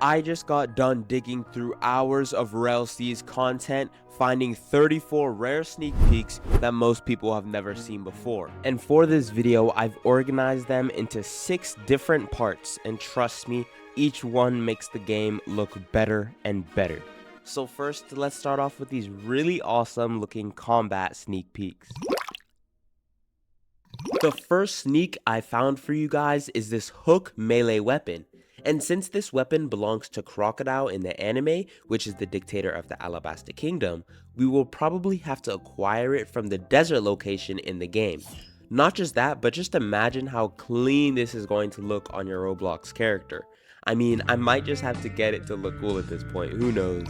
I just got done digging through hours of Rell's content, finding 34 rare sneak peeks that most people have never seen before. And for this video, I've organized them into 6 different parts, and trust me, each one makes the game look better and better. So first, let's start off with these really awesome looking combat sneak peeks. The first sneak I found for you guys is this hook melee weapon. And since this weapon belongs to Crocodile in the anime, which is the dictator of the Alabasta Kingdom, we will probably have to acquire it from the desert location in the game. Not just that, but just imagine how clean this is going to look on your Roblox character. I mean, I might just have to get it to look cool at this point, who knows.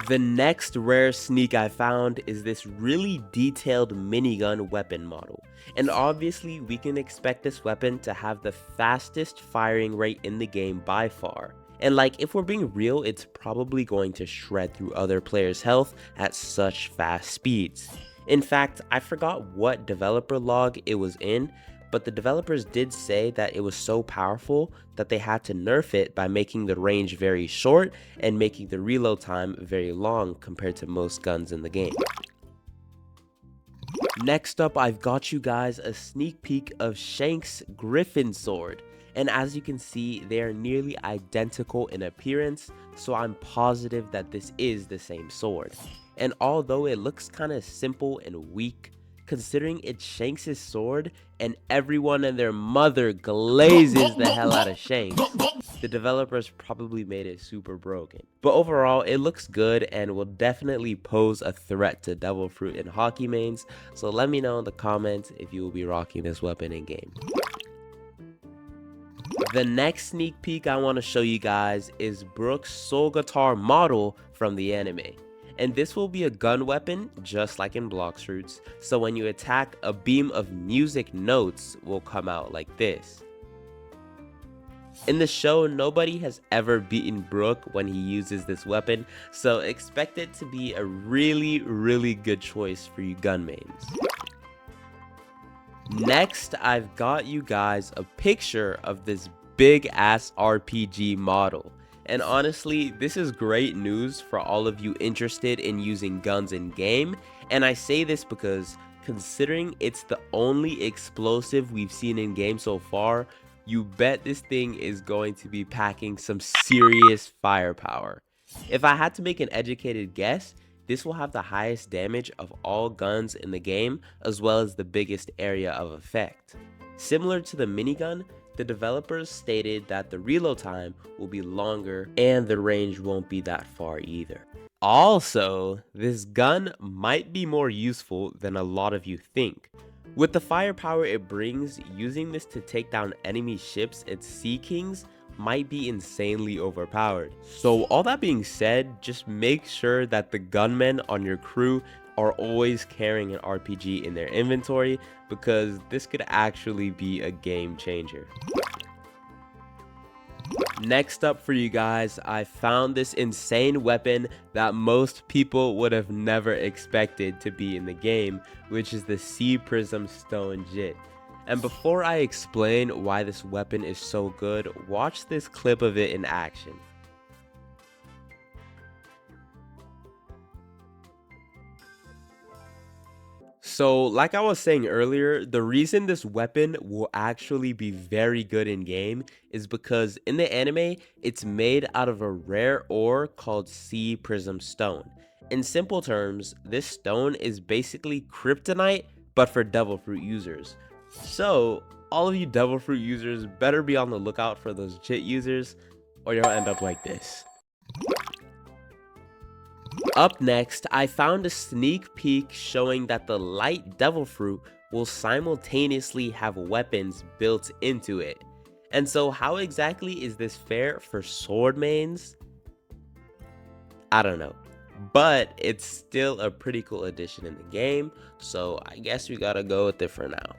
The next rare sneak I found is this really detailed minigun weapon model. And obviously we can expect this weapon to have the fastest firing rate in the game by far. And like, if we're being real, it's probably going to shred through other players' health at such fast speeds. In fact, I forgot what developer log it was in, but the developers did say that it was so powerful that they had to nerf it by making the range very short and making the reload time very long compared to most guns in the game. Next up, I've got you guys a sneak peek of Shank's Griffin sword. And as you can see, they are nearly identical in appearance, so I'm positive that this is the same sword. And although it looks kinda simple and weak, considering it's Shanks' sword and everyone and their mother glazes the hell out of Shanks, the developers probably made it super broken. But overall, it looks good and will definitely pose a threat to Devil Fruit and Hockey mains, so let me know in the comments if you will be rocking this weapon in game. The next sneak peek I want to show you guys is Brook's soul guitar model from the anime. And this will be a gun weapon just like in Blox Fruits, so when you attack, a beam of music notes will come out like this. In the show, nobody has ever beaten Brook when he uses this weapon, so expect it to be a really good choice for you gun mains. Next, I've got you guys a picture of this big ass RPG model. And honestly, this is great news for all of you interested in using guns in game, and I say this because considering it's the only explosive we've seen in game so far, you bet this thing is going to be packing some serious firepower. If I had to make an educated guess, this will have the highest damage of all guns in the game, as well as the biggest area of effect. Similar to the minigun, the developers stated that the reload time will be longer and the range won't be that far either. Also, this gun might be more useful than a lot of you think. With the firepower it brings, using this to take down enemy ships and sea kings might be insanely overpowered. So all that being said, just make sure that the gunmen on your crew are always carrying an RPG in their inventory, because this could actually be a game changer. Next up for you guys, I found this insane weapon that most people would have never expected to be in the game, which is the Sea Prism Stone Jit. And before I explain why this weapon is so good, watch this clip of it in action. So like I was saying earlier, the reason this weapon will actually be very good in game is because in the anime, it's made out of a rare ore called Sea Prism Stone. In simple terms, this stone is basically kryptonite, but for Devil Fruit users. So all of you Devil Fruit users better be on the lookout for those Jit users, or you'll end up like this. Up next, I found a sneak peek showing that the light Devil Fruit will simultaneously have weapons built into it. And so how exactly is this fair for sword mains? I don't know, but it's still a pretty cool addition in the game, so I guess we gotta go with it for now.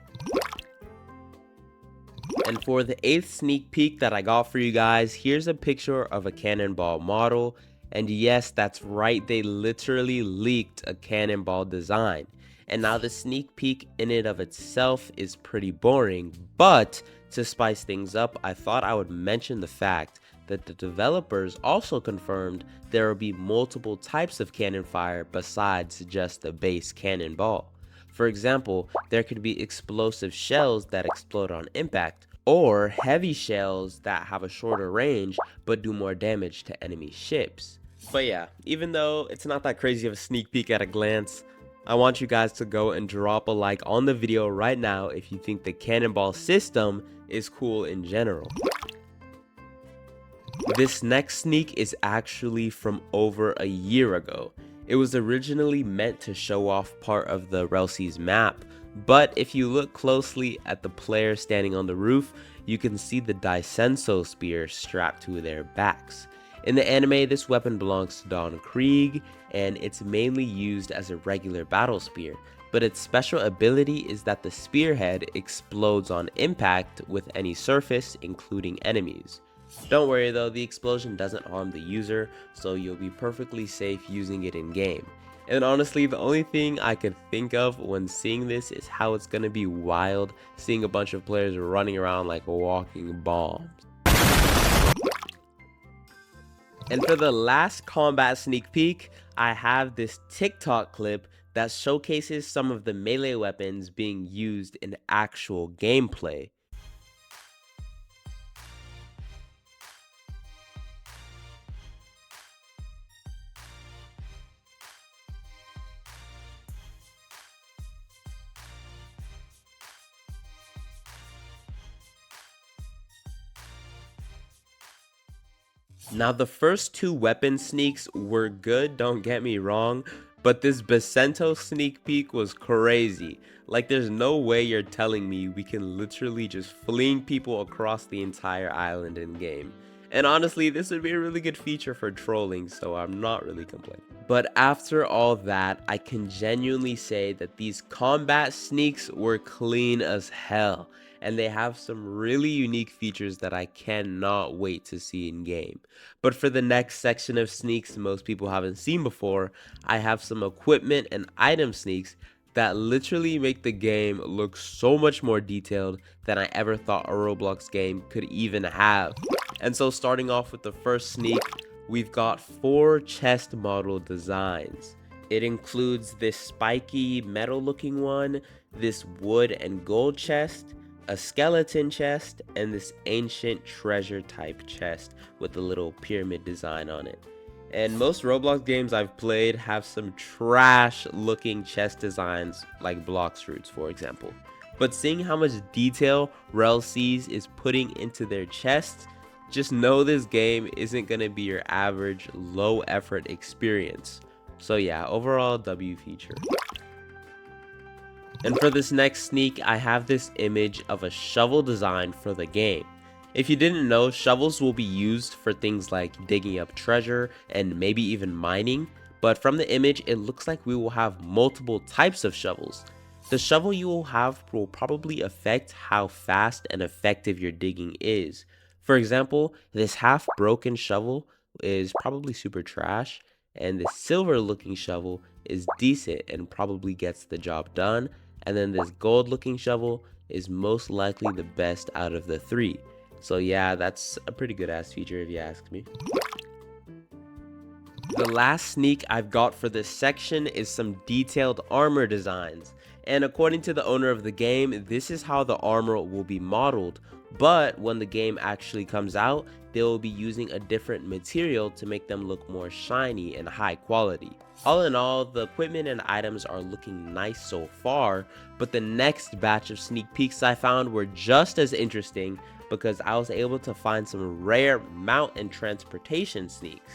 And for the 8th sneak peek that I got for you guys, here's a picture of a cannonball model. And yes, that's right, they literally leaked a cannonball design. And now the sneak peek in and of itself is pretty boring, but To spice things up, I thought I would mention the fact that the developers also confirmed there will be multiple types of cannon fire besides just the base cannonball. For example, there could be explosive shells that explode on impact, or heavy shells that have a shorter range but do more damage to enemy ships. But yeah, even though it's not that crazy of a sneak peek at a glance, I want you guys to go and drop a like on the video right now if you think the cannonball system is cool in general. This next sneak is actually from over a year ago. It was originally meant to show off part of the Rell's map, but if you look closely at the player standing on the roof, you can see the Daisenso spear strapped to their backs. In the anime, this weapon belongs to Don Krieg, and it's mainly used as a regular battle spear, but its special ability is that the spearhead explodes on impact with any surface, including enemies. Don't worry though, the explosion doesn't harm the user, so you'll be perfectly safe using it in game. And honestly, the only thing I could think of when seeing this is how it's gonna be wild seeing a bunch of players running around like walking bombs. And for the last combat sneak peek, I have this TikTok clip that showcases some of the melee weapons being used in actual gameplay. Now the first two weapon sneaks were good, don't get me wrong, but this Basento sneak peek was crazy. Like there's no way you're telling me we can literally just fling people across the entire island in game. And honestly, this would be a really good feature for trolling, so I'm not really complaining. But after all that, I can genuinely say that these combat sneaks were clean as hell, and they have some really unique features that I cannot wait to see in game. But for the next section of sneaks most people haven't seen before, I have some equipment and item sneaks that literally make the game look so much more detailed than I ever thought a Roblox game could even have. And so starting off with the first sneak, we've got 4 chest model designs. It includes this spiky metal looking one, this wood and gold chest, a skeleton chest, and this ancient treasure type chest with a little pyramid design on it. And most Roblox games I've played have some trash looking chest designs like Blox Fruits, for example. But seeing how much detail Rell's is putting into their chests, just know this game isn't gonna be your average low effort experience. So yeah, overall W feature. And for this next sneak, I have this image of a shovel design for the game. If you didn't know, shovels will be used for things like digging up treasure and maybe even mining, but from the image it looks like we will have multiple types of shovels. The shovel you will have will probably affect how fast and effective your digging is. For example, this half broken shovel is probably super trash, and the silver looking shovel is decent and probably gets the job done, and then this gold looking shovel is most likely the best out of the 3. So yeah, that's a pretty good ass feature if you ask me. The last sneak I've got for this section is some detailed armor designs. And according to the owner of the game, this is how the armor will be modeled. But when the game actually comes out, they will be using a different material to make them look more shiny and high quality. All in all, the equipment and items are looking nice so far, but the next batch of sneak peeks I found were just as interesting because I was able to find some rare mount and transportation sneaks.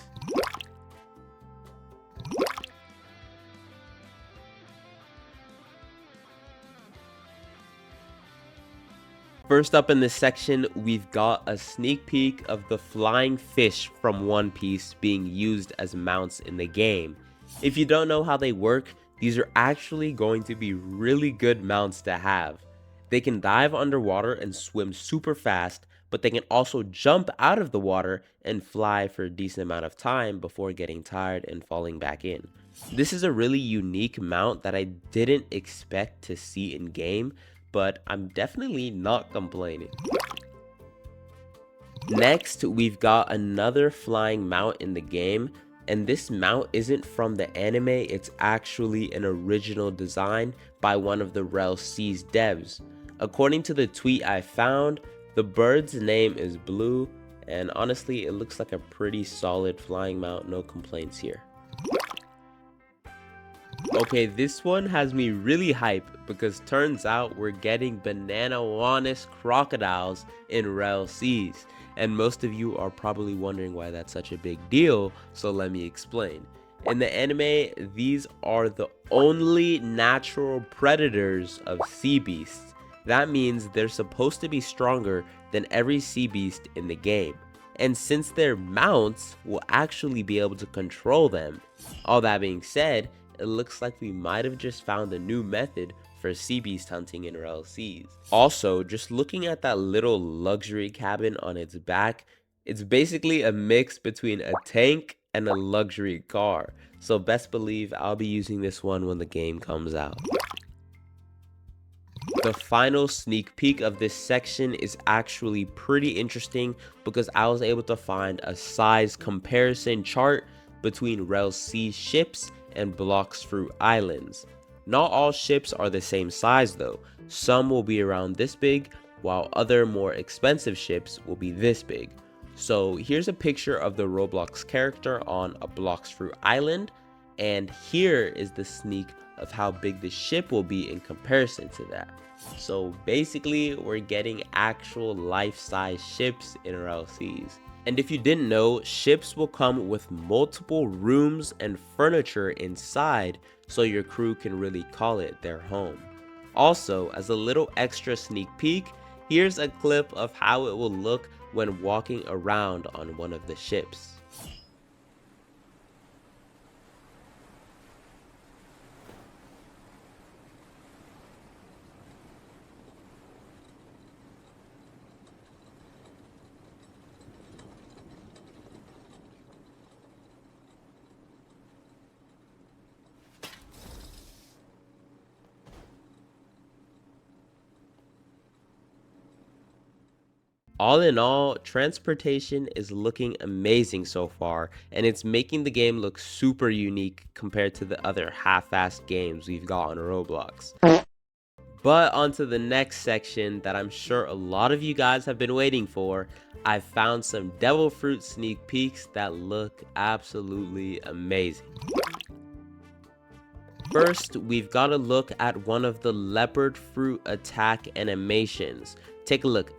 First up in this section, we've got a sneak peek of the flying fish from One Piece being used as mounts in the game. If you don't know how they work, these are actually going to be really good mounts to have. They can dive underwater and swim super fast, but they can also jump out of the water and fly for a decent amount of time before getting tired and falling back in. This is a really unique mount that I didn't expect to see in game, but I'm definitely not complaining. Next, we've got another flying mount in the game, and this mount isn't from the anime, it's actually an original design by one of the Rell devs. According to the tweet I found, the bird's name is Blue, and honestly, it looks like a pretty solid flying mount, no complaints here. Okay, this one has me really hyped because turns out we're getting banana crocodiles in Rell Seas. And most of you are probably wondering why that's such a big deal, so let me explain. In the anime, these are the only natural predators of sea beasts. That means they're supposed to be stronger than every sea beast in the game. And since their mounts will actually be able to control them, all that being said, it looks like we might have just found a new method for sea beast hunting in Rell Seas. Also, just looking at that little luxury cabin on its back, it's basically a mix between a tank and a luxury car. So best believe I'll be using this one when the game comes out. The final sneak peek of this section is actually pretty interesting because I was able to find a size comparison chart between Rell Sea ships and Blox Fruit Islands. Not all ships are the same size though. Some will be around this big, while other more expensive ships will be this big. So here's a picture of the Roblox character on a Blox Fruit Island, and here is the sneak of how big the ship will be in comparison to that. So basically, we're getting actual life-size ships in Rell Seas. And if you didn't know, ships will come with multiple rooms and furniture inside, so your crew can really call it their home. Also, as a little extra sneak peek, here's a clip of how it will look when walking around on one of the ships. All in all, transportation is looking amazing so far, and it's making the game look super unique compared to the other half-assed games we've got on Roblox. But onto the next section that I'm sure a lot of you guys have been waiting for. I found some devil fruit sneak peeks that look absolutely amazing. First, we've got to look at one of the leopard fruit attack animations. Take a look.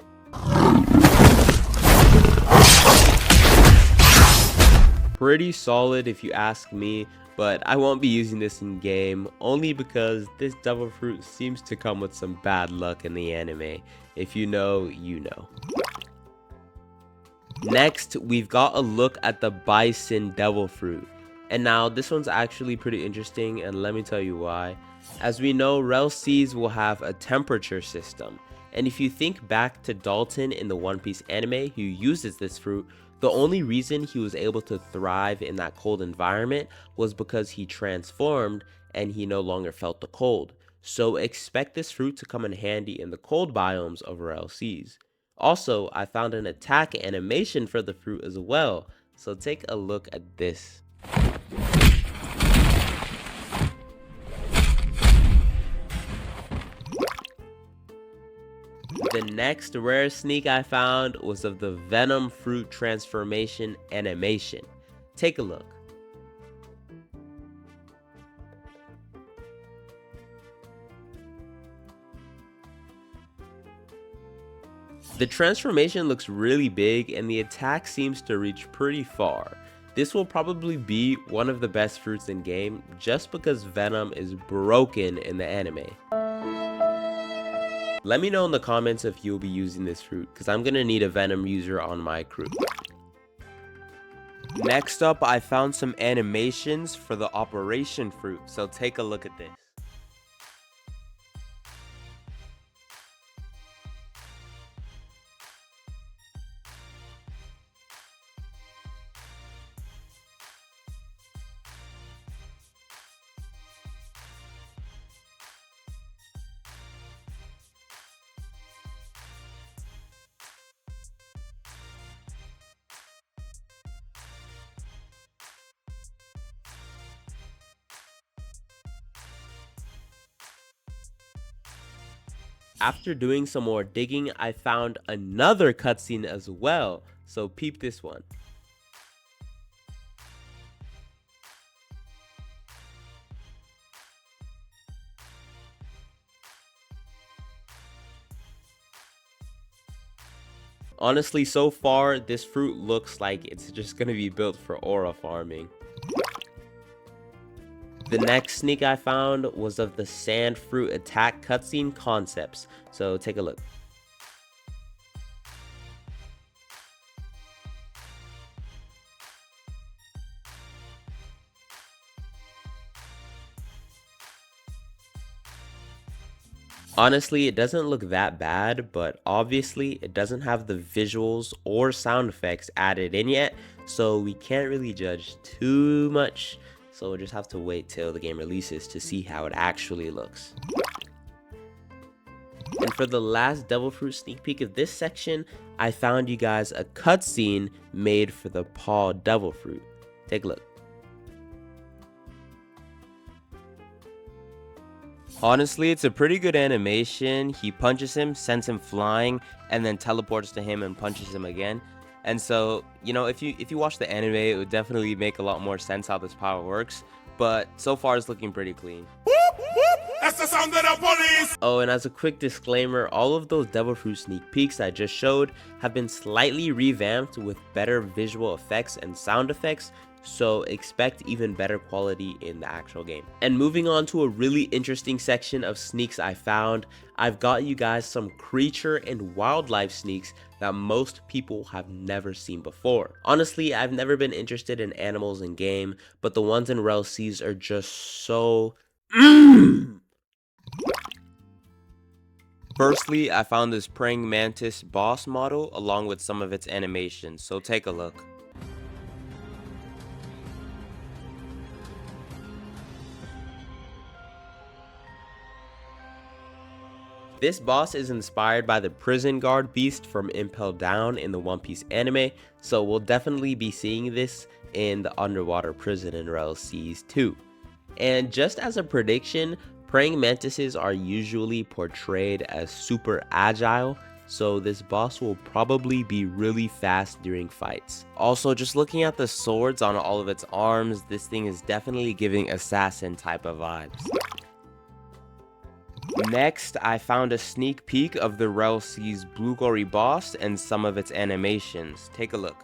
Pretty solid if you ask me, but I won't be using this in game only because this devil fruit seems to come with some bad luck in the anime. If you know, you know. Next, we've got a look at the bison devil fruit. And now this one's actually pretty interesting, and let me tell you why. As we know, Rell Seas will have a temperature system. And if you think back to Dalton in the One Piece anime who uses this fruit, the only reason he was able to thrive in that cold environment was because he transformed and he no longer felt the cold. So expect this fruit to come in handy in the cold biomes of Rell Seas. Also, I found an attack animation for the fruit as well, so take a look at this. The next rare sneak I found was of the Venom fruit transformation animation. Take a look. The transformation looks really big and the attack seems to reach pretty far. This will probably be one of the best fruits in game just because Venom is broken in the anime. Let me know in the comments if you'll be using this fruit because I'm gonna need a Venom user on my crew. Next up, I found some animations for the Operation fruit, so take a look at this. After doing some more digging, I found another cutscene as well, so peep this one. Honestly, so far, this fruit looks like it's just gonna be built for aura farming. The next sneak I found was of the sand fruit attack cutscene concepts, so take a look. Honestly, it doesn't look that bad, but obviously it doesn't have the visuals or sound effects added in yet, so we can't really judge too much. So we'll just have to wait till the game releases to see how it actually looks. And for the last devil fruit sneak peek of this section, I found you guys a cutscene made for the paw devil fruit. Take a look. Honestly, it's a pretty good animation. He punches him, sends him flying, and then teleports to him and punches him again. And so, if you watch the anime, it would definitely make a lot more sense how this power works. But so far, it's looking pretty clean. That's the sound of the police! Oh, and as a quick disclaimer, all of those devil fruit sneak peeks I just showed have been slightly revamped with better visual effects and sound effects, so expect even better quality in the actual game. And moving on to a really interesting section of sneaks I found, I've got you guys some creature and wildlife sneaks that most people have never seen before. Honestly, I've never been interested in animals in game, but the ones in Rell Seas are just so Firstly, I found this praying mantis boss model along with some of its animations, so take a look. This boss is inspired by the prison guard beast from Impel Down in the One Piece anime, so we'll definitely be seeing this in the underwater prison in Rell Seas too. And just as a prediction, praying mantises are usually portrayed as super agile, so this boss will probably be really fast during fights. Also, just looking at the swords on all of its arms, this thing is definitely giving assassin type of vibes. Next, I found a sneak peek of the Rell Seas Blue Gory boss and some of its animations. Take a look.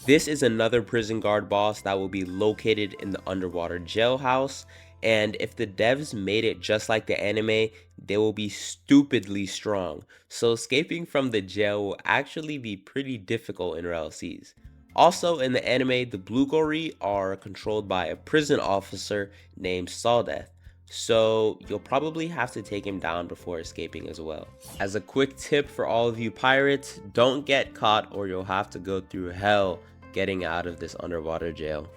This is another prison guard boss that will be located in the underwater jailhouse, and if the devs made it just like the anime, they will be stupidly strong, so escaping from the jail will actually be pretty difficult in Rell Seas. Also in the anime, the Blue Gory are controlled by a prison officer named Saldeth, so you'll probably have to take him down before escaping as well. As a quick tip for all of you pirates, don't get caught or you'll have to go through hell getting out of this underwater jail.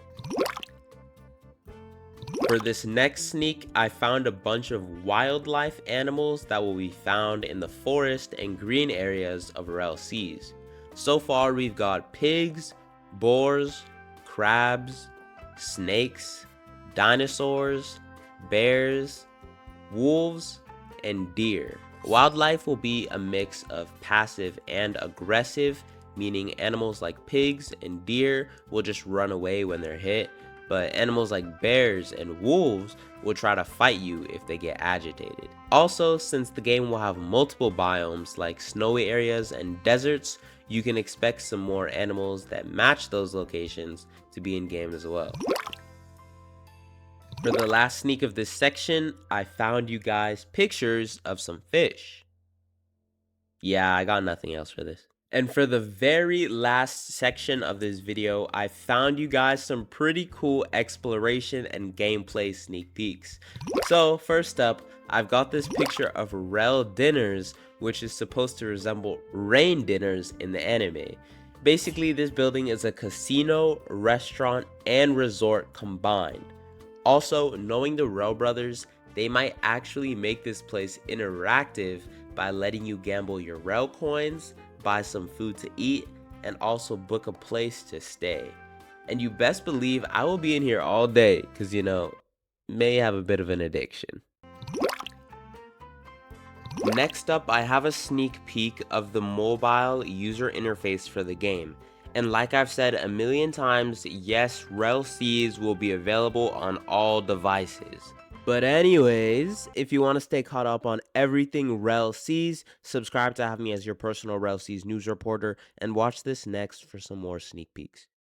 For this next sneak, I found a bunch of wildlife animals that will be found in the forest and green areas of Rell Seas. So far we've got pigs, boars, crabs, snakes, dinosaurs, bears, wolves, and deer. Wildlife will be a mix of passive and aggressive, meaning animals like pigs and deer will just run away when they're hit, but animals like bears and wolves will try to fight you if they get agitated. Also, since the game will have multiple biomes like snowy areas and deserts, you can expect some more animals that match those locations to be in game as well. For the last sneak of this section, I found you guys pictures of some fish. Yeah, I got nothing else for this. And for the very last section of this video, I found you guys some pretty cool exploration and gameplay sneak peeks. So first up, I've got this picture of Rell dinners, which is supposed to resemble rain dinners in the anime. Basically, this building is a casino, restaurant, and resort combined. Also, knowing the Rell brothers, they might actually make this place interactive by letting you gamble your Rell coins, buy some food to eat, and also book a place to stay. And you best believe I will be in here all day because, may have a bit of an addiction. Next up, I have a sneak peek of the mobile user interface for the game. And like I've said a million times, yes, Rell Seas will be available on all devices. But anyways, if you want to stay caught up on everything Rell Seas, subscribe to have me as your personal Rell Seas news reporter, and watch this next for some more sneak peeks.